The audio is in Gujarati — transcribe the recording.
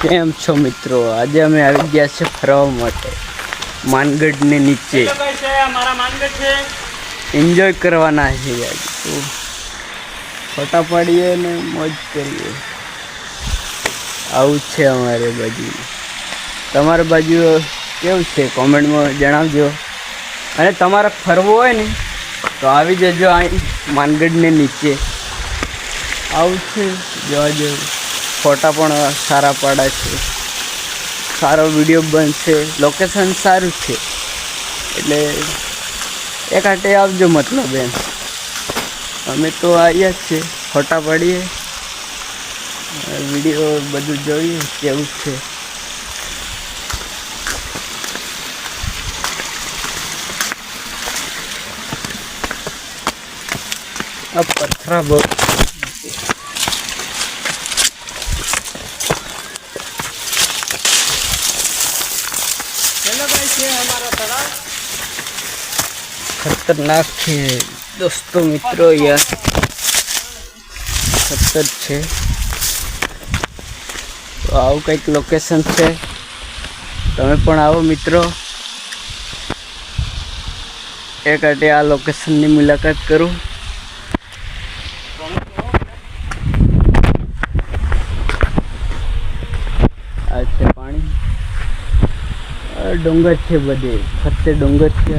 કેમ છો મિત્રો? આજે અમે આવી ગયા છે ફરવા માટે માનગઢની નીચે. એન્જોય કરવાના છે આજે તો ફોટા પાડીએ ને મોજ કરીએ. આવું છે અમારે બાજુ. તમારી બાજુ કેવું છે કોમેન્ટમાં જણાવજો. અને તમારે ફરવું હોય ને તો આવી જજો અહીં માનગઢની નીચે. આવું છે જોવા જેવું. ફોટા પણ સારા પાડા છે, સારો વિડીયો બનશે, લોકેશન સારું છે એટલે એક આટે આવજો. મતલબ એમ અમે તો આવ્યા જ છે, ફોટા પાડીએ, વિડીયો બધું જોઈએ કેવું છે. આ પથરા બહુ खतरनाक है दोस्तों मित्रों. यार खतर છે. તો આવું કંઈક લોકેશન છે. તમે પણ આવો મિત્રો, એક આટે આ લોકેશનની મુલાકાત કરો. આ છે પાણી, ડુંગર છે, બધે ફરતે ડુંગર છે.